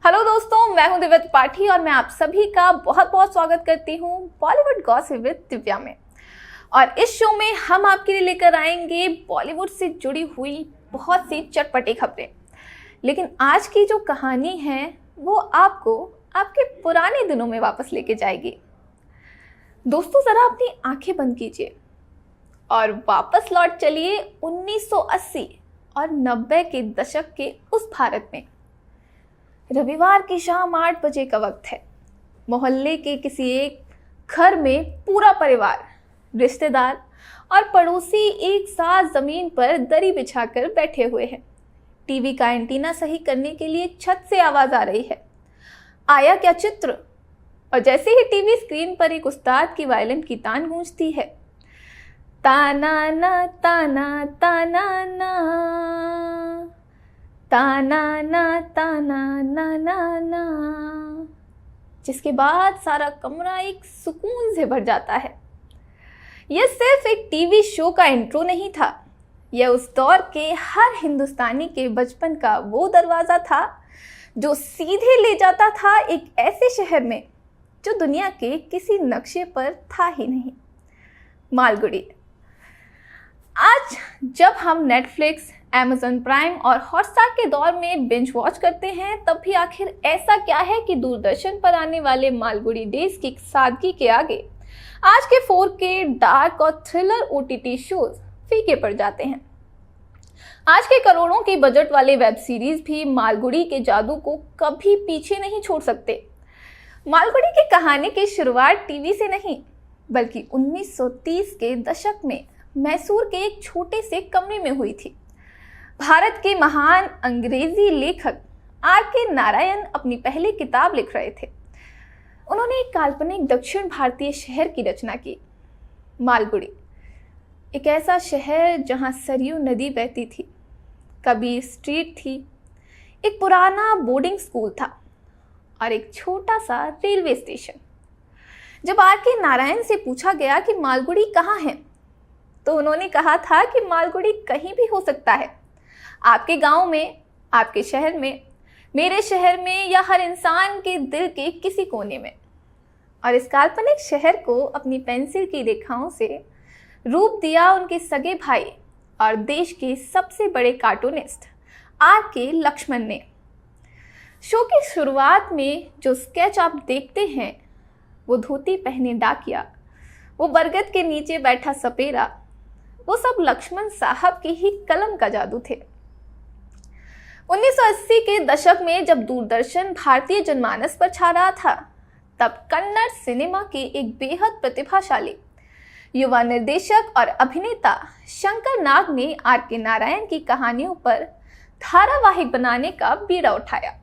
Hello दोस्तों, मैं हूं दिव्या त्रिपाठी और मैं आप सभी का बहुत बहुत स्वागत करती हूं बॉलीवुड गॉसिप विद दिव्या में। और इस शो में हम आपके लिए लेकर आएंगे बॉलीवुड से जुड़ी हुई बहुत सी चटपटी खबरें। लेकिन आज की जो कहानी है वो आपको आपके पुराने दिनों में वापस लेके जाएगी। दोस्तों, ज़रा अपनी आंखें बंद कीजिए और वापस लौट चलिए 1980 और 90 के दशक के उस भारत में। रविवार की शाम 8 बजे का वक्त है। मोहल्ले के किसी एक घर में पूरा परिवार, रिश्तेदार और पड़ोसी एक साथ जमीन पर दरी बिछाकर बैठे हुए हैं। टीवी का एंटीना सही करने के लिए छत से आवाज आ रही है। आया क्या चित्र! और जैसे ही टीवी स्क्रीन पर एक उस्ताद की वायलिन की तान गूंजती है, ताना ना ताना ताना ना, ताना ना ताना ना ना ना, जिसके बाद सारा कमरा एक सुकून से भर जाता है। यह सिर्फ एक टीवी शो का इंट्रो नहीं था, यह उस दौर के हर हिंदुस्तानी के बचपन का वो दरवाज़ा था जो सीधे ले जाता था एक ऐसे शहर में जो दुनिया के किसी नक्शे पर था ही नहीं, मालगुड़ी। आज जब हम नेटफ्लिक्स, Amazon प्राइम और हॉटस्टार के दौर में बिंज वॉच करते हैं, तब भी आखिर ऐसा क्या है कि दूरदर्शन पर आने वाले मालगुड़ी डेज की सादगी के आगे आज के 4K डार्क और थ्रिलर OTT शोज फीके पड़ जाते हैं। आज के करोड़ों की बजट वाले वेब सीरीज भी मालगुड़ी के जादू को कभी पीछे नहीं छोड़ सकते। मालगुड़ी की कहानी की शुरुआत टीवी से नहीं, बल्कि 1930 के दशक में मैसूर के एक छोटे से कमरे में हुई थी। भारत के महान अंग्रेजी लेखक R.K. नारायण अपनी पहली किताब लिख रहे थे। उन्होंने एक काल्पनिक दक्षिण भारतीय शहर की रचना की, मालगुड़ी। एक ऐसा शहर जहां सरयू नदी बहती थी, कबीर स्ट्रीट थी, एक पुराना बोर्डिंग स्कूल था और एक छोटा सा रेलवे स्टेशन। जब R.K. नारायण से पूछा गया कि मालगुड़ी कहाँ है, तो उन्होंने कहा था कि मालगुड़ी कहीं भी हो सकता है, आपके गांव में, आपके शहर में, मेरे शहर में या हर इंसान के दिल के किसी कोने में। और इस काल्पनिक शहर को अपनी पेंसिल की रेखाओं से रूप दिया उनके सगे भाई और देश के सबसे बड़े कार्टूनिस्ट R.K. लक्ष्मण ने। शो की शुरुआत में जो स्केच आप देखते हैं, वो धोती पहने डाकिया, वो बरगद के नीचे बैठा सपेरा, वो सब लक्ष्मण साहब की ही कलम का जादू थे। 1980 के दशक में जब दूरदर्शन भारतीय जनमानस पर छा रहा था, तब कन्नड़ सिनेमा के एक बेहद प्रतिभाशाली युवा निर्देशक और अभिनेता शंकर नाग ने R.K. नारायण की कहानियों पर धारावाहिक बनाने का बीड़ा उठाया।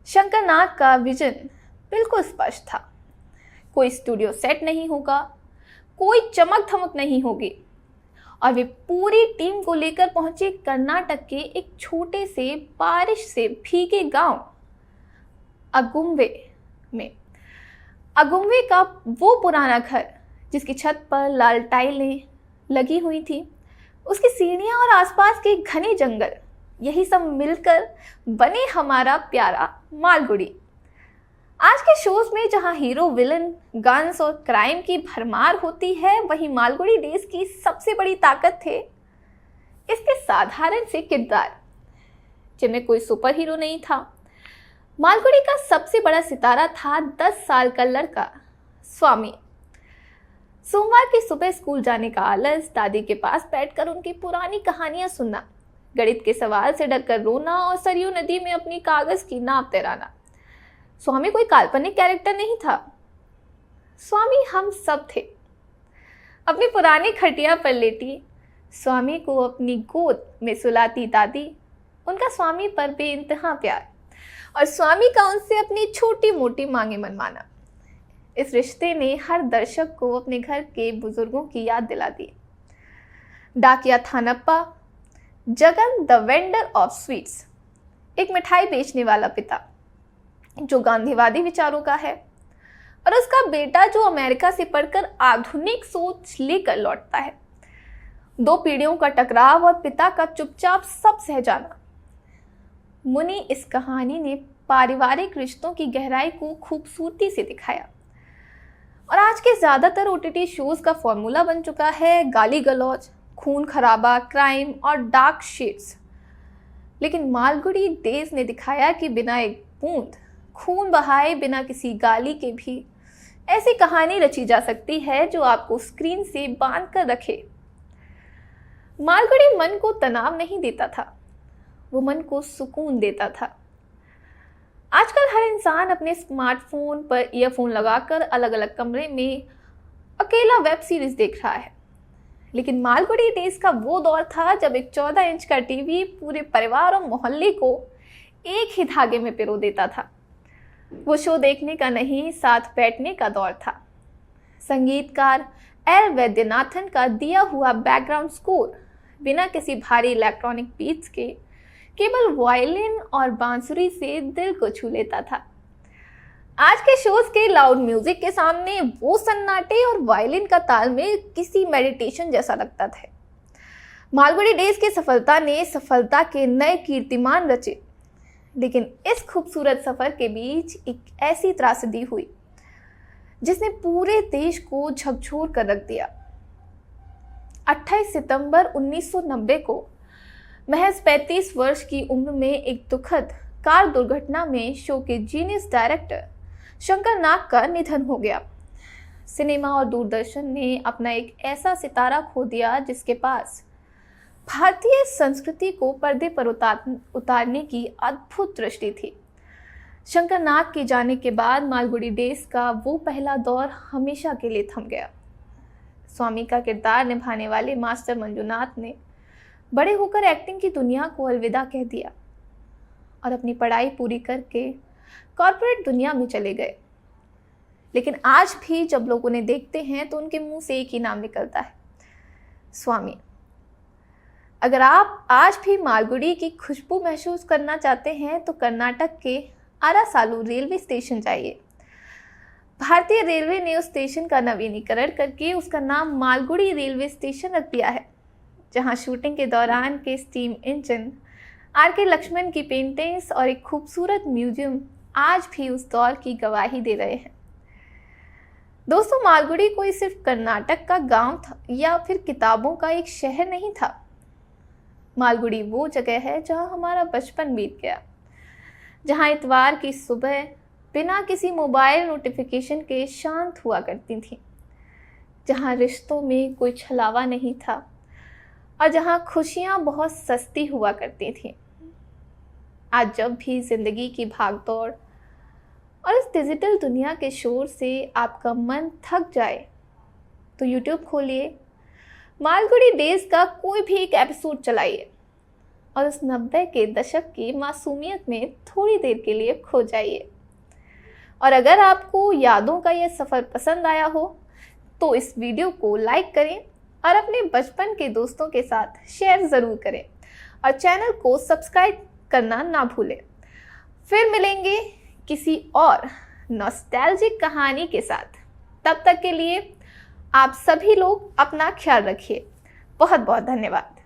शंकर नाग का विजन बिल्कुल स्पष्ट था। कोई स्टूडियो सेट नहीं होगा, कोई चमक धमक नहीं होगी, और वे पूरी टीम को लेकर पहुंचे कर्नाटक के एक छोटे से बारिश से भीगे गांव अगुम्बे में। अगुम्बे का वो पुराना घर जिसकी छत पर लाल टाइलें लगी हुई थी, उसकी सीढ़ियां और आसपास के घने जंगल, यही सब मिलकर बने हमारा प्यारा मालगुड़ी। आज के शोज में जहां हीरो विलन, गन्स और क्राइम की भरमार होती है, वहीं मालगुड़ी डेज की सबसे बड़ी ताकत थे इसके साधारण से किरदार, जिनमें कोई सुपर हीरो नहीं था। मालगुड़ी का सबसे बड़ा सितारा था 10 साल का लड़का स्वामी। सोमवार की सुबह स्कूल जाने का आलस, दादी के पास बैठकर उनकी पुरानी कहानियां सुनना, गणित के सवाल से डरकर रोना और सरयू नदी में अपनी कागज की नाव तैराना। स्वामी कोई काल्पनिक कैरेक्टर नहीं था, स्वामी हम सब थे। अपनी पुरानी खटिया पर लेटी स्वामी को अपनी गोद में सुलाती दादी, उनका स्वामी पर बेइंतहा प्यार और स्वामी का उनसे अपनी छोटी मोटी मांगे मनमाना। इस रिश्ते ने हर दर्शक को अपने घर के बुजुर्गों की याद दिला दी। डाकिया Thanappa, Jagan the vendor of sweets, एक मिठाई बेचने वाला पिता जो गांधीवादी विचारों का है, और उसका बेटा जो अमेरिका से पढ़कर आधुनिक सोच लेकर लौटता है। 2 पीढ़ियों का टकराव और पिता का चुपचाप सब सह जाना। मुनि इस कहानी ने पारिवारिक रिश्तों की गहराई को खूबसूरती से दिखाया। और आज के ज़्यादातर OTT शोज़ का फॉर्मूला बन चुका है गाली गलौज, खून खराबा, क्राइम और डार्क शेड्स। लेकिन मालगुडी डेज ने दिखाया कि बिना एक बूंद खून बहाए, बिना किसी गाली के भी ऐसी कहानी रची जा सकती है जो आपको स्क्रीन से बांध कर रखे। मालगुडी मन को तनाव नहीं देता था, वो मन को सुकून देता था। आजकल हर इंसान अपने स्मार्टफोन पर ईयरफोन लगाकर अलग अलग कमरे में अकेला वेब सीरीज देख रहा है, लेकिन मालगुडी डेज का वो दौर था जब एक 14 इंच का टीवी पूरे परिवार और मोहल्ले को एक ही धागे में पिरो देता था। वो शो देखने का नहीं, साथ बैठने का दौर था। संगीतकार एल वैद्यनाथन का दिया हुआ बैकग्राउंड स्कोर बिना किसी भारी इलेक्ट्रॉनिक बीट्स के केवल वायलिन और बांसुरी से दिल को छू लेता था। आज के शोज के लाउड म्यूजिक के सामने वो सन्नाटे और वायलिन का तालमेल किसी मेडिटेशन जैसा लगता था। मालगुडी डेज की सफलता ने सफलता के नए कीर्तिमान रचे, लेकिन इस खूबसूरत सफर के बीच एक ऐसी त्रासदी हुई जिसने पूरे देश को झकझोर कर रख दिया। 28 सितंबर 1990 को महज 35 वर्ष की उम्र में एक दुखद कार दुर्घटना में शो के जीनियस डायरेक्टर शंकर नाग का निधन हो गया। सिनेमा और दूरदर्शन ने अपना एक ऐसा सितारा खो दिया जिसके पास भारतीय संस्कृति को पर्दे पर उतारने की अद्भुत दृष्टि थी। शंकर नाग के जाने के बाद मालगुडी डेज का वो पहला दौर हमेशा के लिए थम गया। स्वामी का किरदार निभाने वाले मास्टर मंजुनाथ ने बड़े होकर एक्टिंग की दुनिया को अलविदा कह दिया और अपनी पढ़ाई पूरी करके कॉर्पोरेट दुनिया में चले गए। लेकिन आज भी जब लोग उन्हें देखते हैं तो उनके मुंह से एक ही नाम निकलता है, स्वामी। अगर आप आज भी मालगुडी की खुशबू महसूस करना चाहते हैं तो कर्नाटक के आरासालू रेलवे स्टेशन जाइए। भारतीय रेलवे ने उस स्टेशन का नवीनीकरण करके उसका नाम मालगुडी रेलवे स्टेशन रख दिया है, जहां शूटिंग के दौरान के स्टीम इंजन, RK लक्ष्मण की पेंटिंग्स और एक खूबसूरत म्यूजियम आज भी उस दौर की गवाही दे रहे हैं। दोस्तों, मालगुडी कोई सिर्फ कर्नाटक का गांव था या फिर किताबों का एक शहर नहीं था। मालगुडी वो जगह है जहां हमारा बचपन बीत गया, जहां इतवार की सुबह बिना किसी मोबाइल नोटिफिकेशन के शांत हुआ करती थी, जहां रिश्तों में कोई छलावा नहीं था और जहां खुशियां बहुत सस्ती हुआ करती थी। आज जब भी जिंदगी की भागदौड़ और इस डिजिटल दुनिया के शोर से आपका मन थक जाए तो YouTube खोलिए, मालगुडी डेज का कोई भी एक एपिसोड चलाइए और उस 90 के दशक की मासूमियत में थोड़ी देर के लिए खो जाइए। और अगर आपको यादों का यह सफ़र पसंद आया हो तो इस वीडियो को लाइक करें और अपने बचपन के दोस्तों के साथ शेयर ज़रूर करें और चैनल को सब्सक्राइब करना ना भूलें। फिर मिलेंगे किसी और नॉस्टैल्जिक कहानी के साथ। तब तक के लिए आप सभी लोग अपना ख्याल रखिए। बहुत बहुत धन्यवाद।